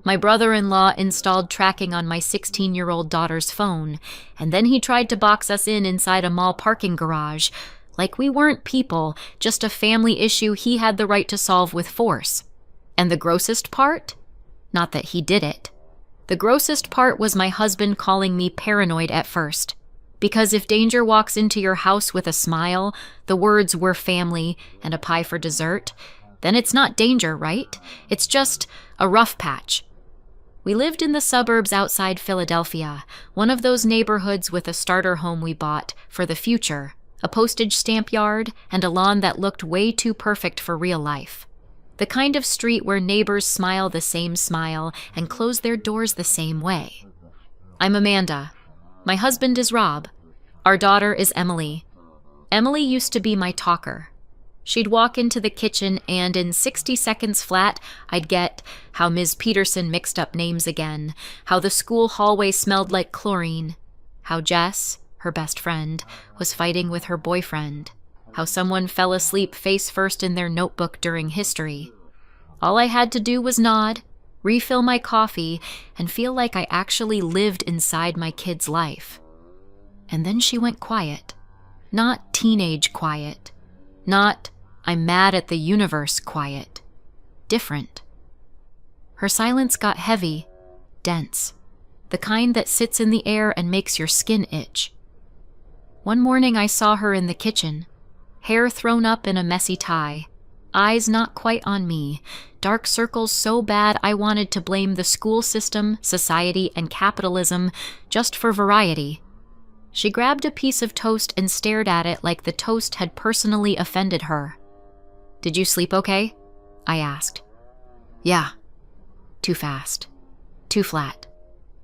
My brother-in-law installed tracking on my 16-year-old daughter's phone, and then he tried to box us in inside a mall parking garage, like we weren't people, just a family issue he had the right to solve with force. And the grossest part? Not that he did it. The grossest part was my husband calling me paranoid at first. Because if danger walks into your house with a smile, the words "we're family" and a pie for dessert, then it's not danger, right? It's just a rough patch. We lived in the suburbs outside Philadelphia, one of those neighborhoods with a starter home we bought for the future, a postage stamp yard, and a lawn that looked way too perfect for real life. The kind of street where neighbors smile the same smile and close their doors the same way. I'm Amanda. My husband is Rob. Our daughter is Emily. Emily used to be my talker. She'd walk into the kitchen and in 60 seconds flat, I'd get how Ms. Peterson mixed up names again, how the school hallway smelled like chlorine, how Jess, her best friend, was fighting with her boyfriend, how someone fell asleep face first in their notebook during history. All I had to do was nod, refill my coffee, and feel like I actually lived inside my kid's life. And then she went quiet. Not teenage quiet. Not, I'm mad at the universe quiet. Different. Her silence got heavy, dense, the kind that sits in the air and makes your skin itch. One morning I saw her in the kitchen, hair thrown up in a messy tie, eyes not quite on me, dark circles so bad I wanted to blame the school system, society, and capitalism just for variety. She grabbed a piece of toast and stared at it like the toast had personally offended her. "Did you sleep okay?" I asked. "Yeah." Too fast. Too flat.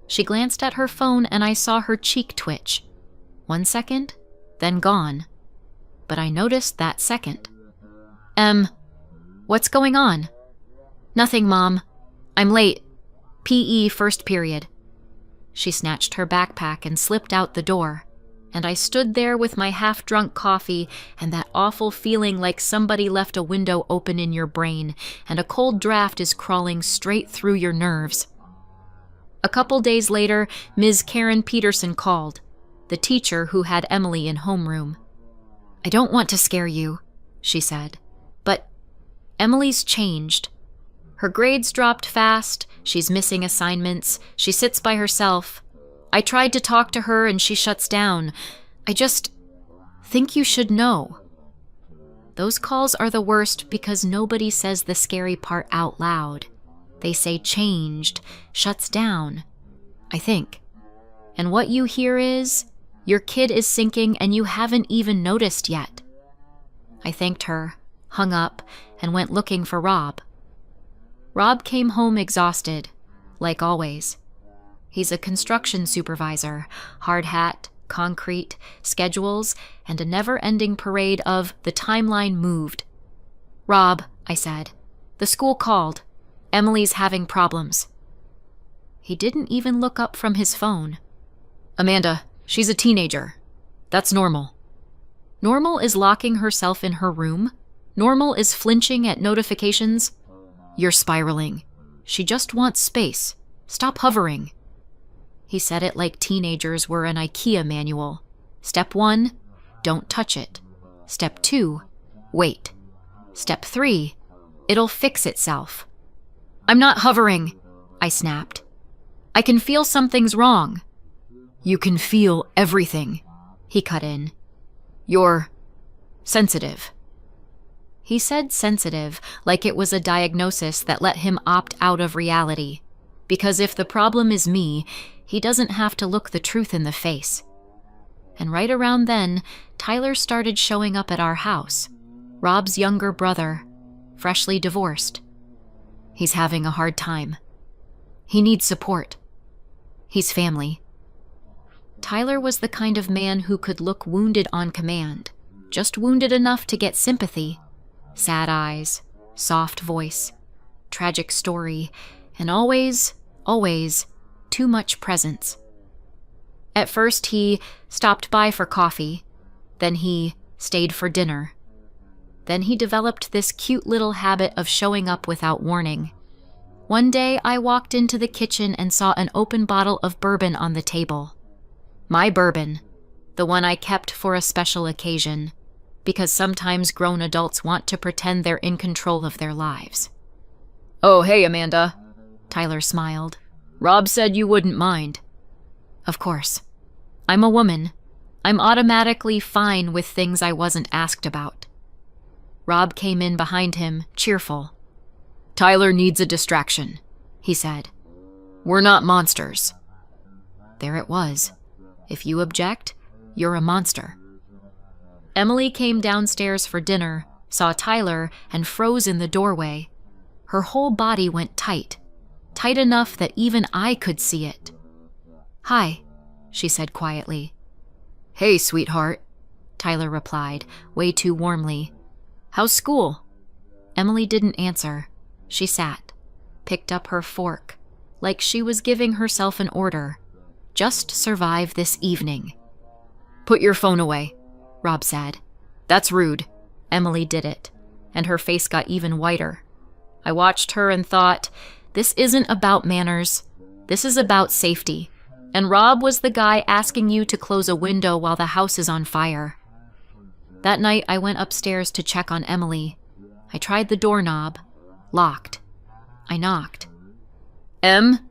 She glanced at her phone and I saw her cheek twitch. 1 second, then gone. But I noticed that second. What's going on?" "Nothing, Mom. I'm late. PE first period." She snatched her backpack and slipped out the door, and I stood there with my half-drunk coffee and that awful feeling like somebody left a window open in your brain and a cold draft is crawling straight through your nerves. A couple days later, Ms. Karen Peterson called, the teacher who had Emily in homeroom. "I don't want to scare you," she said, "but Emily's changed. Her grades dropped fast, she's missing assignments, she sits by herself. I tried to talk to her and she shuts down. I just think you should know." Those calls are the worst because nobody says the scary part out loud. They say changed, shuts down, I think. And what you hear is, your kid is sinking and you haven't even noticed yet. I thanked her, hung up, and went looking for Rob. Rob came home exhausted, like always. He's a construction supervisor, hard hat, concrete, schedules, and a never-ending parade of the timeline moved. "Rob," I said, "the school called. Emily's having problems." He didn't even look up from his phone. "Amanda, she's a teenager. That's normal." Normal is locking herself in her room. Normal is flinching at notifications. "You're spiraling. She just wants space. Stop hovering." He said it like teenagers were an IKEA manual. Step 1, don't touch it. Step 2, wait. Step 3, it'll fix itself. "I'm not hovering," I snapped. "I can feel something's wrong." "You can feel everything," he cut in. "You're sensitive." He said sensitive, like it was a diagnosis that let him opt out of reality. Because if the problem is me, he doesn't have to look the truth in the face. And right around then, Tyler started showing up at our house. Rob's younger brother, freshly divorced. He's having a hard time. He needs support. He's family. Tyler was the kind of man who could look wounded on command, just wounded enough to get sympathy. Sad eyes, soft voice, tragic story, and always, too much presence. At first he stopped by for coffee, then he stayed for dinner. Then he developed this cute little habit of showing up without warning. One day, I walked into the kitchen and saw an open bottle of bourbon on the table. My bourbon, the one I kept for a special occasion, because sometimes grown adults want to pretend they're in control of their lives. "Oh, hey, Amanda," Tyler smiled. "Rob said you wouldn't mind." Of course. I'm a woman. I'm automatically fine with things I wasn't asked about. Rob came in behind him, cheerful. "Tyler needs a distraction," he said. "We're not monsters." There it was. If you object, you're a monster. Emily came downstairs for dinner, saw Tyler, and froze in the doorway. Her whole body went tight enough that even I could see it. "Hi," she said quietly. "Hey, sweetheart," Tyler replied, way too warmly. "How's school?" Emily didn't answer. She sat, picked up her fork, like she was giving herself an order. Just survive this evening. "Put your phone away," Rob said. "That's rude." Emily did it, and her face got even whiter. I watched her and thought, this isn't about manners. This is about safety. And Rob was the guy asking you to close a window while the house is on fire. That night, I went upstairs to check on Emily. I tried the doorknob. Locked. I knocked. "Em?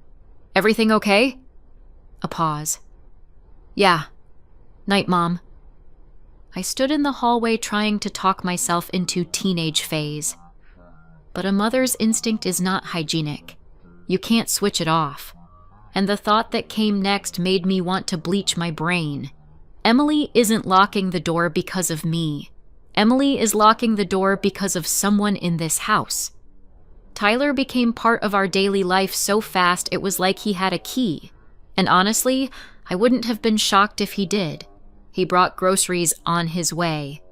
Everything okay?" A pause. "Yeah. Night, Mom." I stood in the hallway trying to talk myself into teenage phase. But a mother's instinct is not hygienic. You can't switch it off. And the thought that came next made me want to bleach my brain. Emily isn't locking the door because of me. Emily is locking the door because of someone in this house. Tyler became part of our daily life so fast it was like he had a key. And honestly, I wouldn't have been shocked if he did. He brought groceries on his way.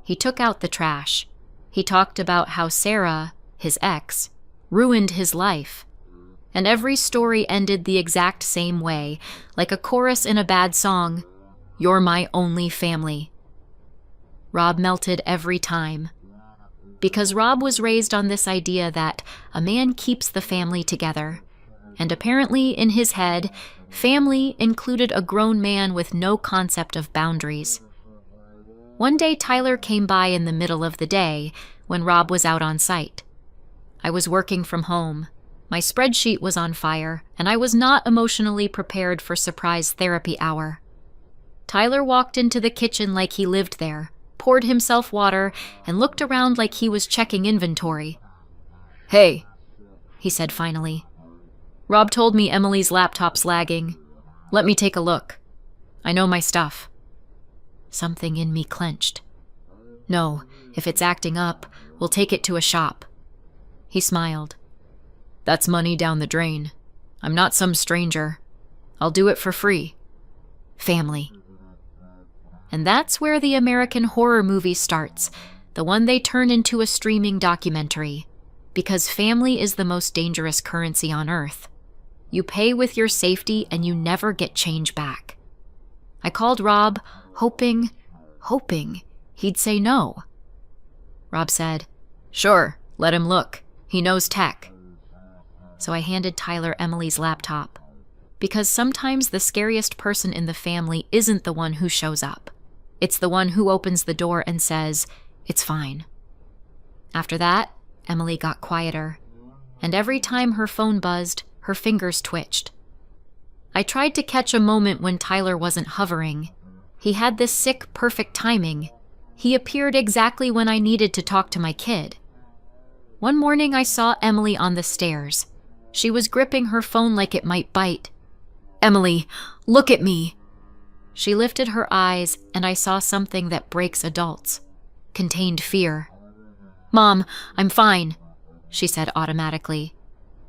He took out the trash. He talked about how Sarah, his ex, ruined his life. And every story ended the exact same way, like a chorus in a bad song. "You're my only family." Rob melted every time. Because Rob was raised on this idea that a man keeps the family together. And apparently, in his head, family included a grown man with no concept of boundaries. One day, Tyler came by in the middle of the day when Rob was out on site. I was working from home. My spreadsheet was on fire, and I was not emotionally prepared for surprise therapy hour. Tyler walked into the kitchen like he lived there, poured himself water, and looked around like he was checking inventory. "Hey," he said finally. "Rob told me Emily's laptop's lagging. Let me take a look. I know my stuff." Something in me clenched. "No, if it's acting up, we'll take it to a shop." He smiled. "That's money down the drain. I'm not some stranger. I'll do it for free. Family." And that's where the American horror movie starts, the one they turn into a streaming documentary. Because family is the most dangerous currency on earth. You pay with your safety and you never get change back. I called Rob, hoping he'd say no. Rob said, "Sure, let him look. He knows tech." So I handed Tyler Emily's laptop. Because sometimes the scariest person in the family isn't the one who shows up. It's the one who opens the door and says, "It's fine." After that, Emily got quieter. And every time her phone buzzed, her fingers twitched. I tried to catch a moment when Tyler wasn't hovering. He had this sick, perfect timing. He appeared exactly when I needed to talk to my kid. One morning I saw Emily on the stairs. She was gripping her phone like it might bite. "Emily, look at me." She lifted her eyes, and I saw something that breaks adults. Contained fear. "Mom, I'm fine," she said automatically.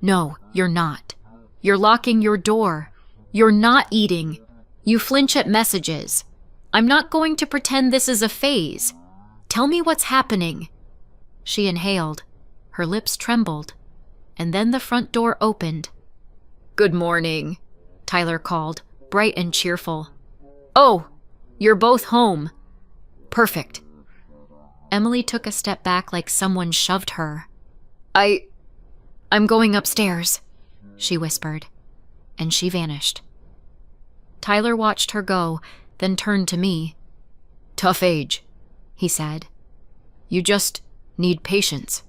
"No, you're not. You're locking your door. You're not eating. You flinch at messages. I'm not going to pretend this is a phase. Tell me what's happening." She inhaled. Her lips trembled. And then the front door opened. "Good morning," Tyler called, bright and cheerful. "Oh, you're both home. Perfect." Emily took a step back like someone shoved her. I I'm going upstairs, she whispered, and she vanished. Tyler watched her go, then turned to me. Tough age, he said. You just need patience.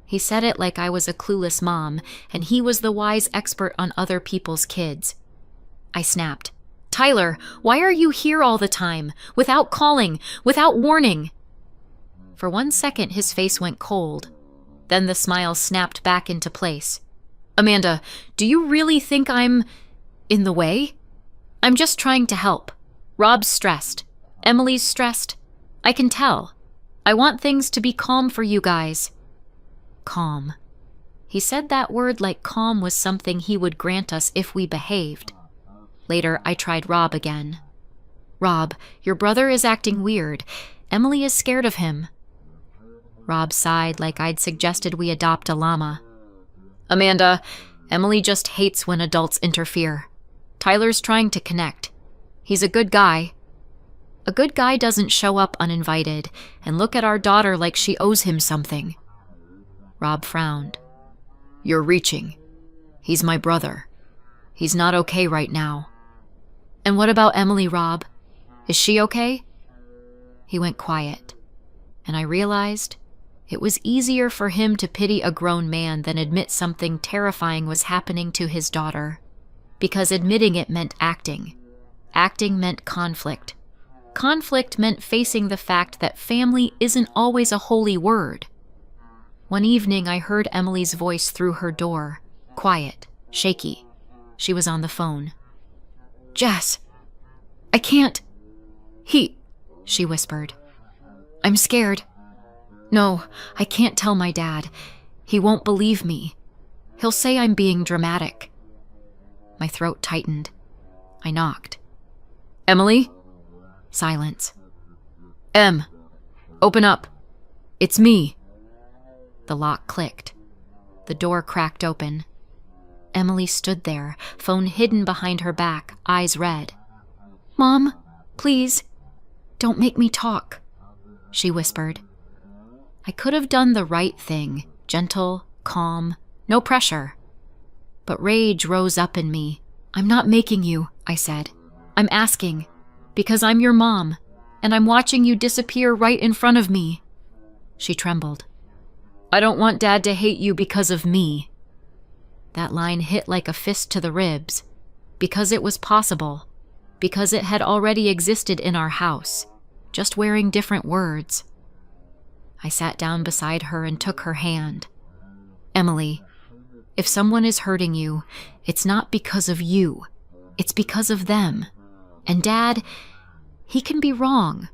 He said it like I was a clueless mom, and he was the wise expert on other people's kids. I snapped. Tyler, why are you here all the time, without calling, without warning? For 1 second, his face went cold. Then the smile snapped back into place. Amanda, do you really think I'm in the way? I'm just trying to help. Rob's stressed. Emily's stressed. I can tell. I want things to be calm for you guys. Calm. He said that word like calm was something he would grant us if we behaved. Later, I tried Rob again. Rob, your brother is acting weird. Emily is scared of him. Rob sighed like I'd suggested we adopt a llama. Amanda, Emily just hates when adults interfere. Tyler's trying to connect. He's a good guy. A good guy doesn't show up uninvited and look at our daughter like she owes him something. Rob frowned. You're reaching. He's my brother. He's not okay right now. And what about Emily, Rob? Is she okay? He went quiet, and I realized it was easier for him to pity a grown man than admit something terrifying was happening to his daughter, because admitting it meant acting. Acting meant conflict. Conflict meant facing the fact that family isn't always a holy word. One evening, I heard Emily's voice through her door, quiet, shaky. She was on the phone. Jess, I can't. She whispered. I'm scared. No, I can't tell my dad. He won't believe me. He'll say I'm being dramatic. My throat tightened. I knocked. Emily? Silence. Em, open up. It's me. The lock clicked. The door cracked open. Emily stood there, phone hidden behind her back, eyes red. Mom, please, don't make me talk, she whispered. I could have done the right thing, gentle, calm, no pressure. But rage rose up in me. I'm not making you, I said. I'm asking, because I'm your mom, and I'm watching you disappear right in front of me. She trembled. I don't want Dad to hate you because of me. That line hit like a fist to the ribs, because it was possible, because it had already existed in our house, just wearing different words. I sat down beside her and took her hand. Emily, if someone is hurting you, it's not because of you. It's because of them. And Dad, he can be wrong,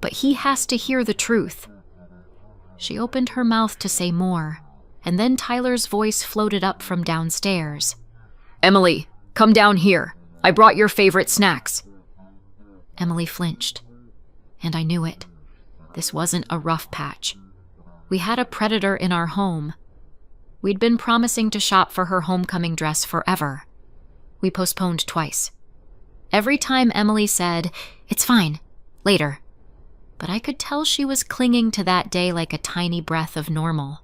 but he has to hear the truth. She opened her mouth to say more, and then Tyler's voice floated up from downstairs. Emily, come down here. I brought your favorite snacks. Emily flinched, and I knew it. This wasn't a rough patch. We had a predator in our home. We'd been promising to shop for her homecoming dress forever. We postponed twice. Every time Emily said, "It's fine, later." But I could tell she was clinging to that day like a tiny breath of normal.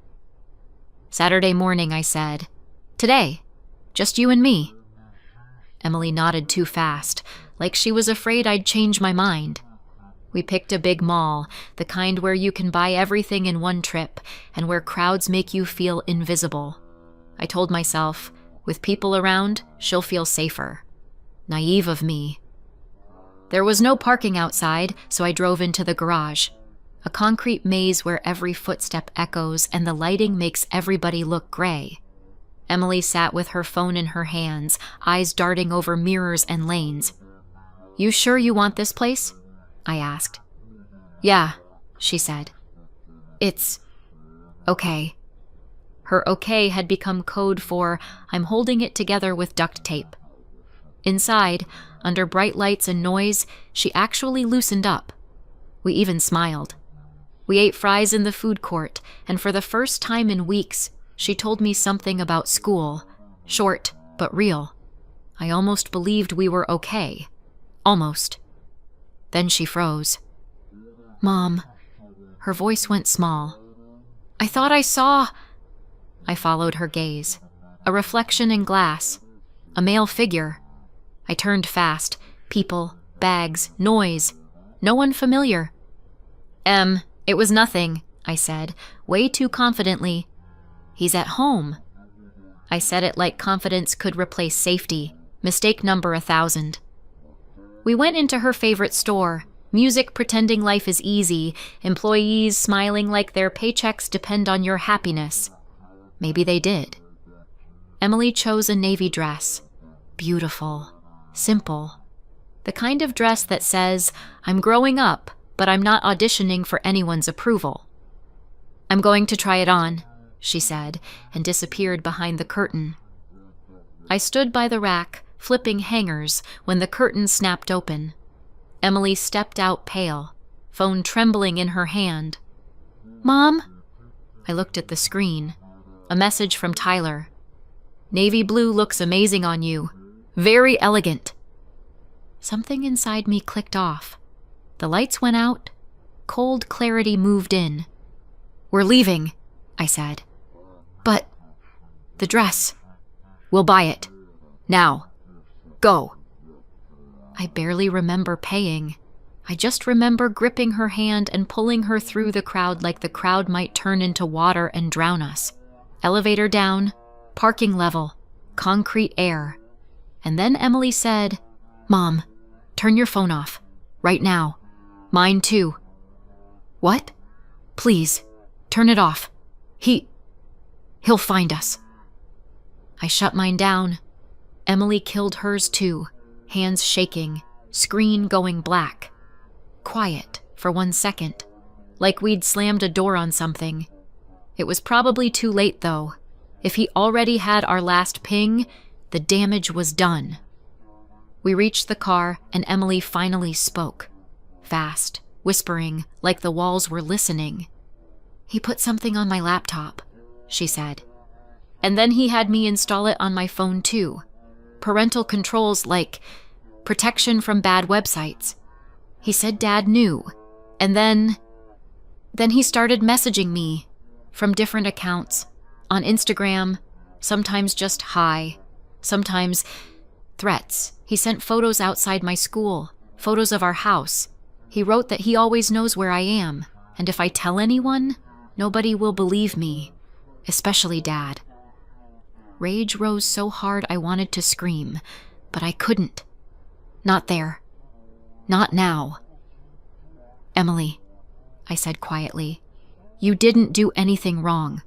Saturday morning, I said, "Today, just you and me." Emily nodded too fast, like she was afraid I'd change my mind. We picked a big mall, the kind where you can buy everything in one trip and where crowds make you feel invisible. I told myself, with people around, she'll feel safer. Naive of me. There was no parking outside, so I drove into the garage. A concrete maze where every footstep echoes and the lighting makes everybody look gray. Emily sat with her phone in her hands, eyes darting over mirrors and lanes. You sure you want this place? I asked. Yeah, she said. It's okay. Her okay had become code for I'm holding it together with duct tape. Inside, under bright lights and noise, she actually loosened up. We even smiled. We ate fries in the food court, and for the first time in weeks, she told me something about school, short but real. I almost believed we were okay. Almost. Then she froze. Mom. Her voice went small. I thought I saw... I followed her gaze. A reflection in glass. A male figure. I turned fast. People, bags, noise. No one familiar. It was nothing, I said, way too confidently. He's at home. I said it like confidence could replace safety. Mistake number 1,000. We went into her favorite store. Music pretending life is easy. Employees smiling like their paychecks depend on your happiness. Maybe they did. Emily chose a navy dress. Beautiful. Simple. The kind of dress that says, I'm growing up, but I'm not auditioning for anyone's approval. I'm going to try it on, she said, and disappeared behind the curtain. I stood by the rack, flipping hangers, when the curtain snapped open. Emily stepped out pale, phone trembling in her hand. Mom? I looked at the screen. A message from Tyler. Navy blue looks amazing on you. Very elegant. Something inside me clicked off. The lights went out. Cold clarity moved in. We're leaving, I said. But the dress. We'll buy it. Now. Go. I barely remember paying. I just remember gripping her hand and pulling her through the crowd like the crowd might turn into water and drown us. Elevator down, parking level, concrete air. And then Emily said, Mom, turn your phone off. Right now. Mine too. What? Please, turn it off. He'll find us. I shut mine down. Emily killed hers too, hands shaking, screen going black. Quiet for 1 second, like we'd slammed a door on something. It was probably too late though. If he already had our last ping, the damage was done. We reached the car and Emily finally spoke. Fast, whispering, like the walls were listening. He put something on my laptop, she said. And then he had me install it on my phone too. Parental controls like protection from bad websites. He said Dad knew. And then he started messaging me from different accounts. On Instagram, sometimes just hi, sometimes threats. He sent photos outside my school, photos of our house. He wrote that he always knows where I am, and if I tell anyone, nobody will believe me, especially Dad. Rage rose so hard I wanted to scream, but I couldn't. Not there. Not now. Emily, I said quietly, you didn't do anything wrong.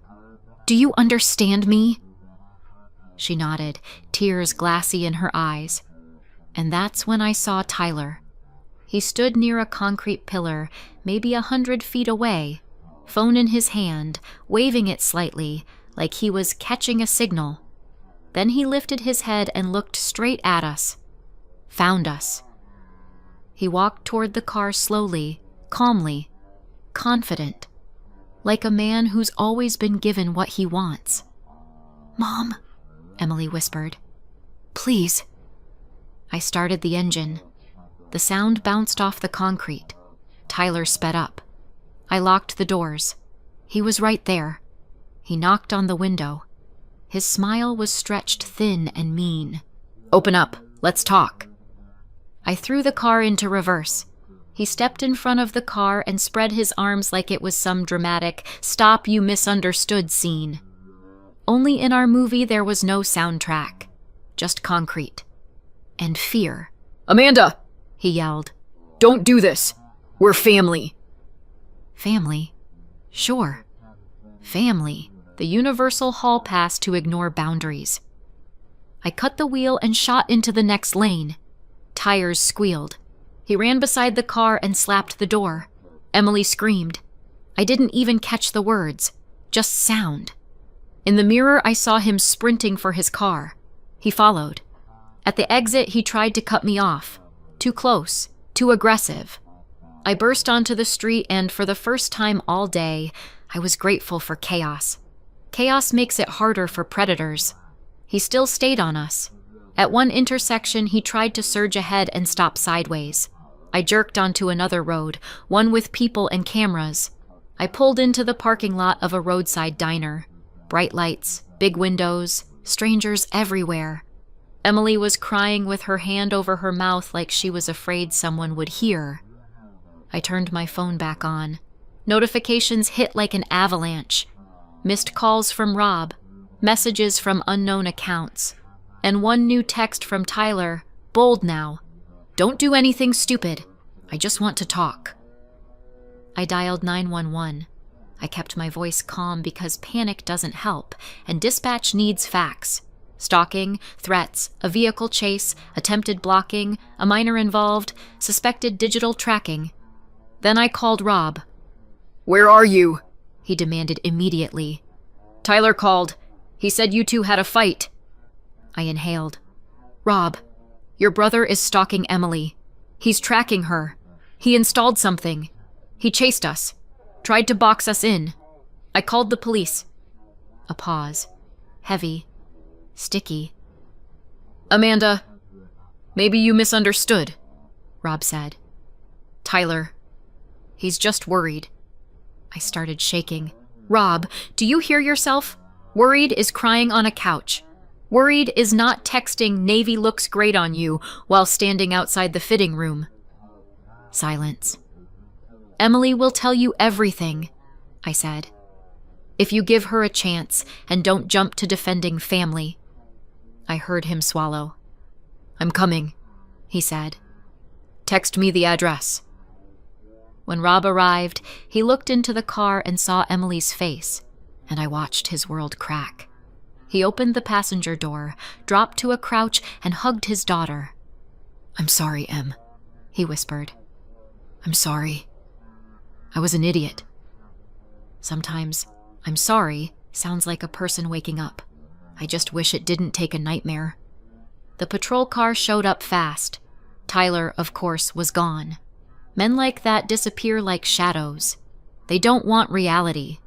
Do you understand me? She nodded, tears glassy in her eyes. And that's when I saw Tyler. He stood near a concrete pillar, maybe 100 feet away, phone in his hand, waving it slightly, like he was catching a signal. Then he lifted his head and looked straight at us. Found us. He walked toward the car slowly, calmly, confident, like a man who's always been given what he wants. Mom, Emily whispered. Please. I started the engine. The sound bounced off the concrete. Tyler sped up. I locked the doors. He was right there. He knocked on the window. His smile was stretched thin and mean. Open up. Let's talk. I threw the car into reverse. He stepped in front of the car and spread his arms like it was some dramatic "stop you misunderstood" scene. Only in our movie there was no soundtrack. Just concrete. And fear. Amanda! He yelled. Don't do this. We're family. Family? Sure. Family. The universal hall pass to ignore boundaries. I cut the wheel and shot into the next lane. Tires squealed. He ran beside the car and slapped the door. Emily screamed. I didn't even catch the words, just sound. In the mirror, I saw him sprinting for his car. He followed. At the exit, he tried to cut me off. Too close, too aggressive. I burst onto the street and for the first time all day, I was grateful for chaos. Chaos makes it harder for predators. He still stayed on us. At one intersection, he tried to surge ahead and stop sideways. I jerked onto another road, one with people and cameras. I pulled into the parking lot of a roadside diner. Bright lights, big windows, strangers everywhere. Emily was crying with her hand over her mouth like she was afraid someone would hear. I turned my phone back on. Notifications hit like an avalanche. Missed calls from Rob, messages from unknown accounts, and one new text from Tyler, bold now. "Don't do anything stupid. I just want to talk." I dialed 911. I kept my voice calm because panic doesn't help, and dispatch needs facts. Stalking, threats, a vehicle chase, attempted blocking, a minor involved, suspected digital tracking. Then I called Rob. "Where are you?" he demanded immediately. "Tyler called. He said you two had a fight." I inhaled. "Rob, your brother is stalking Emily. He's tracking her. He installed something. He chased us. Tried to box us in. I called the police." A pause. Heavy. Sticky. "Amanda, maybe you misunderstood," Rob said. "Tyler, he's just worried." I started shaking. "Rob, do you hear yourself? Worried is crying on a couch. Worried is not texting 'Navy looks great on you' while standing outside the fitting room." Silence. "Emily will tell you everything," I said. "If you give her a chance and don't jump to defending family." I heard him swallow. "I'm coming," he said. "Text me the address." When Rob arrived, he looked into the car and saw Emily's face, and I watched his world crack. He opened the passenger door, dropped to a crouch, and hugged his daughter. "I'm sorry, Em," he whispered. "I'm sorry. I was an idiot." Sometimes, "I'm sorry" sounds like a person waking up. I just wish it didn't take a nightmare. The patrol car showed up fast. Tyler, of course, was gone. Men like that disappear like shadows. They don't want reality.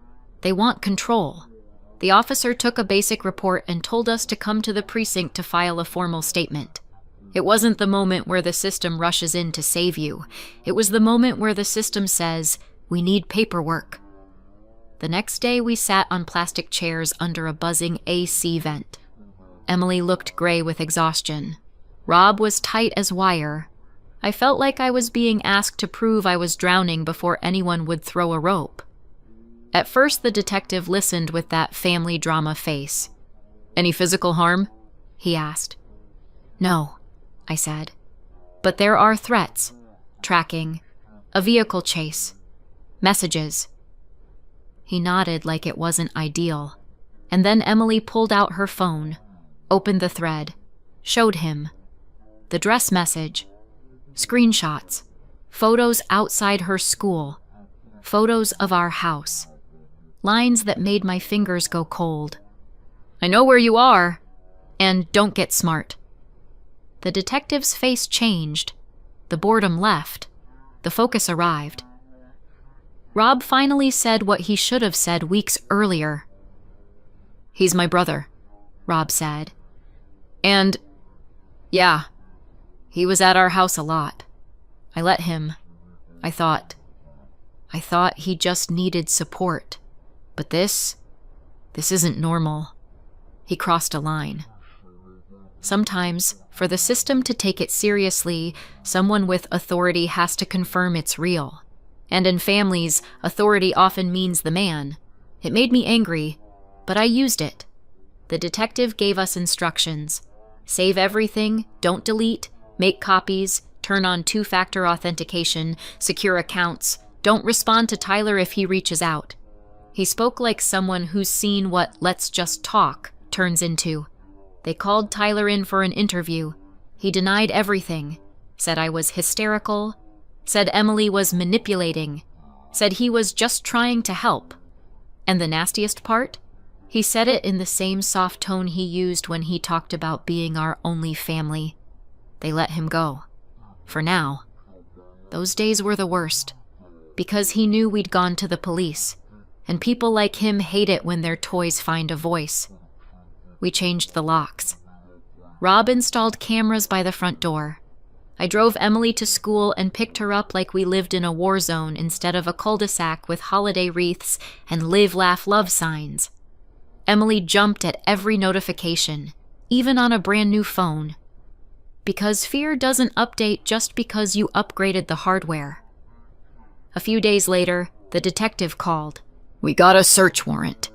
They want control. The officer took a basic report and told us to come to the precinct to file a formal statement. It wasn't the moment where the system rushes in to save you. It was the moment where the system says, "We need paperwork." The next day we sat on plastic chairs under a buzzing AC vent. Emily looked gray with exhaustion. Rob was tight as wire. I felt like I was being asked to prove I was drowning before anyone would throw a rope. At first the detective listened with that family drama face. "Any physical harm?" he asked. "No," I said. "But there are threats, tracking, a vehicle chase, messages." He nodded like it wasn't ideal, and then Emily pulled out her phone, opened the thread, showed him. The dress message, screenshots, photos outside her school, photos of our house, lines that made my fingers go cold. "I know where you are, and don't get smart." The detective's face changed. The boredom left. The focus arrived. Rob finally said what he should have said weeks earlier. "He's my brother," Rob said. "And, yeah, he was at our house a lot. I let him. I thought he just needed support. But this isn't normal." He crossed a line. Sometimes, for the system to take it seriously, someone with authority has to confirm it's real. And in families, authority often means the man. It made me angry, but I used it. The detective gave us instructions. Save everything, don't delete, make copies, turn on two-factor authentication, secure accounts, don't respond to Tyler if he reaches out. He spoke like someone who's seen what "let's just talk" turns into. They called Tyler in for an interview. He denied everything, said I was hysterical, said Emily was manipulating, said he was just trying to help. And the nastiest part? He said it in the same soft tone he used when he talked about being our only family. They let him go. For now. Those days were the worst, because he knew we'd gone to the police, and people like him hate it when their toys find a voice. We changed the locks. Rob installed cameras by the front door. I drove Emily to school and picked her up like we lived in a war zone instead of a cul-de-sac with holiday wreaths and live, laugh, love signs. Emily jumped at every notification, even on a brand new phone. Because fear doesn't update just because you upgraded the hardware. A few days later, the detective called. "We got a search warrant,"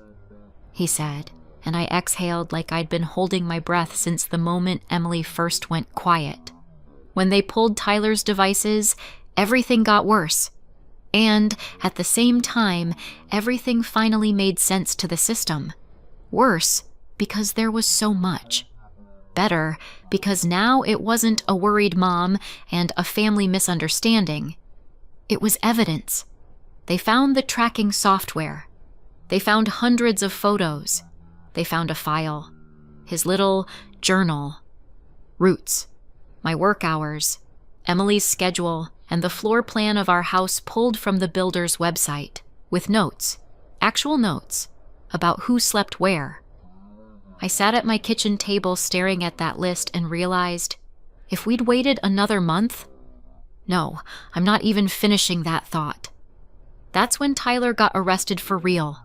he said, and I exhaled like I'd been holding my breath since the moment Emily first went quiet. When they pulled Tyler's devices, everything got worse. And, at the same time, everything finally made sense to the system. Worse, because there was so much. Better, because now it wasn't a worried mom and a family misunderstanding. It was evidence. They found the tracking software. They found hundreds of photos. They found a file. His little journal. Roots. My work hours. Emily's schedule, and the floor plan of our house pulled from the builder's website, with notes, actual notes, about who slept where. I sat at my kitchen table staring at that list and realized, if we'd waited another month... No, I'm not even finishing that thought. That's when Tyler got arrested for real.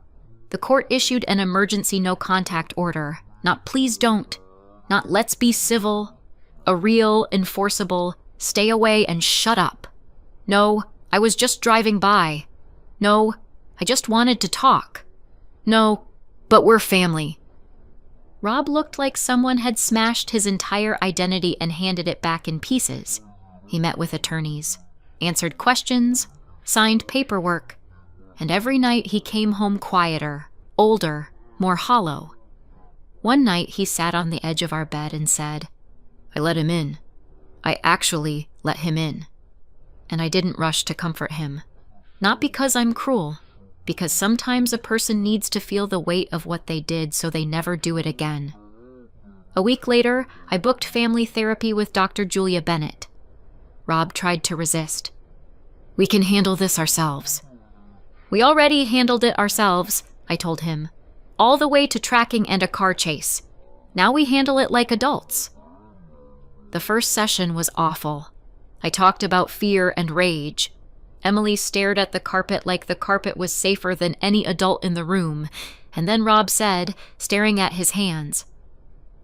The court issued an emergency no-contact order, not please don't, not let's be civil, a real, enforceable, stay away and shut up. No, I was just driving by. No, I just wanted to talk. No, but we're family. Rob looked like someone had smashed his entire identity and handed it back in pieces. He met with attorneys, answered questions, signed paperwork, and every night he came home quieter, older, more hollow. One night he sat on the edge of our bed and said, "I let him in. I actually let him in." And I didn't rush to comfort him. Not because I'm cruel, because sometimes a person needs to feel the weight of what they did so they never do it again. A week later, I booked family therapy with Dr. Julia Bennett. Rob tried to resist. "We can handle this ourselves." "We already handled it ourselves," I told him. "All the way to tracking and a car chase. Now we handle it like adults." The first session was awful. I talked about fear and rage. Emily stared at the carpet like the carpet was safer than any adult in the room, and then Rob said, staring at his hands,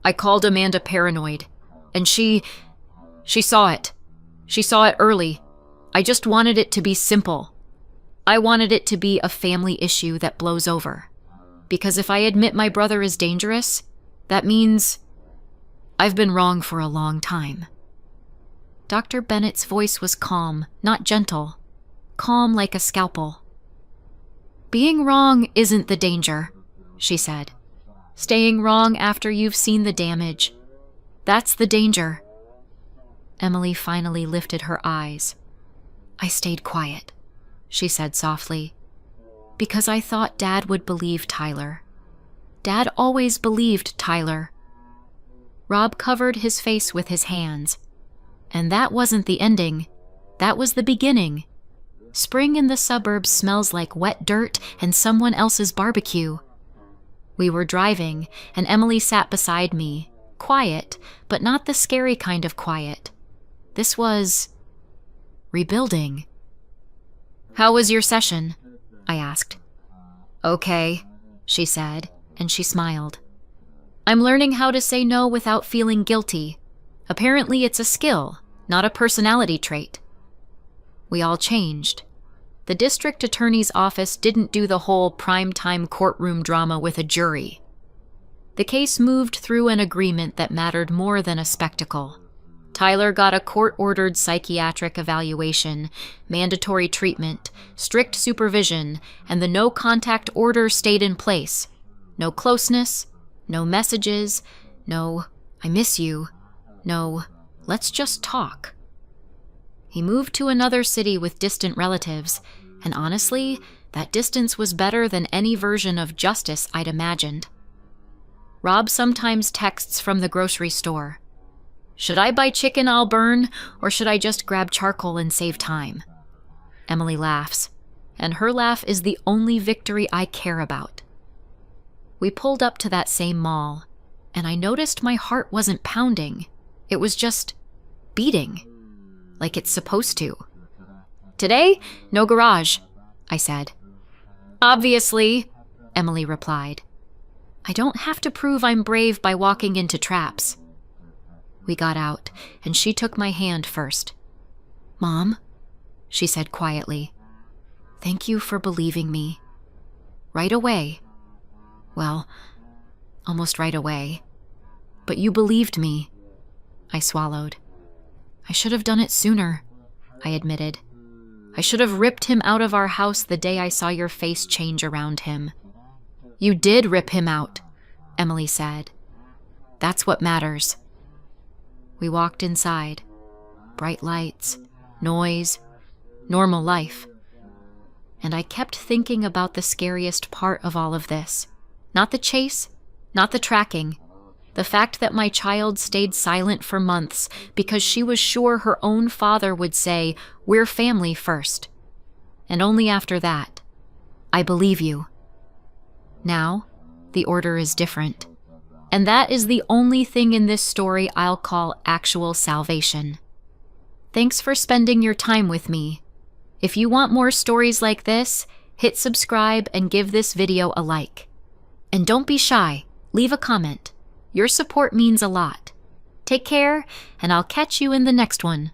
"I called Amanda paranoid, and she saw it. She saw it early. I just wanted it to be simple. I wanted it to be a family issue that blows over. Because if I admit my brother is dangerous, that means I've been wrong for a long time." Dr. Bennett's voice was calm, not gentle. Calm like a scalpel. "Being wrong isn't the danger," she said. "Staying wrong after you've seen the damage. That's the danger." Emily finally lifted her eyes. "I stayed quiet," she said softly, "because I thought Dad would believe Tyler. Dad always believed Tyler." Rob covered his face with his hands. And that wasn't the ending. That was the beginning. Spring in the suburbs smells like wet dirt and someone else's barbecue. We were driving, and Emily sat beside me, quiet, but not the scary kind of quiet. This was rebuilding. "How was your session?" I asked. "Okay," she said, and she smiled. "I'm learning how to say no without feeling guilty. Apparently it's a skill, not a personality trait." We all changed. The district attorney's office didn't do the whole primetime courtroom drama with a jury. The case moved through an agreement that mattered more than a spectacle. Tyler got a court-ordered psychiatric evaluation, mandatory treatment, strict supervision, and the no-contact order stayed in place. No closeness, no messages, no, "I miss you," no, "let's just talk." He moved to another city with distant relatives, and honestly, that distance was better than any version of justice I'd imagined. Rob sometimes texts from the grocery store. "Should I buy chicken I'll burn, or should I just grab charcoal and save time?" Emily laughs, and her laugh is the only victory I care about. We pulled up to that same mall, and I noticed my heart wasn't pounding. It was just beating, like it's supposed to. "Today, no garage," I said. "Obviously," Emily replied. I don't have to prove I'm brave by walking into traps. We got out, and she took my hand first. "Mom," she said quietly, "thank you for believing me. Right away. Well, almost right away. But you believed me." I swallowed. "I should have done it sooner," I admitted. "I should have ripped him out of our house the day I saw your face change around him." "You did rip him out," Emily said. "That's what matters." We walked inside. Bright lights, noise, normal life. And I kept thinking about the scariest part of all of this. Not the chase, not the tracking. The fact that my child stayed silent for months because she was sure her own father would say, "We're family first." And only after that, "I believe you." Now, the order is different. And that is the only thing in this story I'll call actual salvation. Thanks for spending your time with me. If you want more stories like this, hit subscribe and give this video a like. And don't be shy, leave a comment. Your support means a lot. Take care, and I'll catch you in the next one.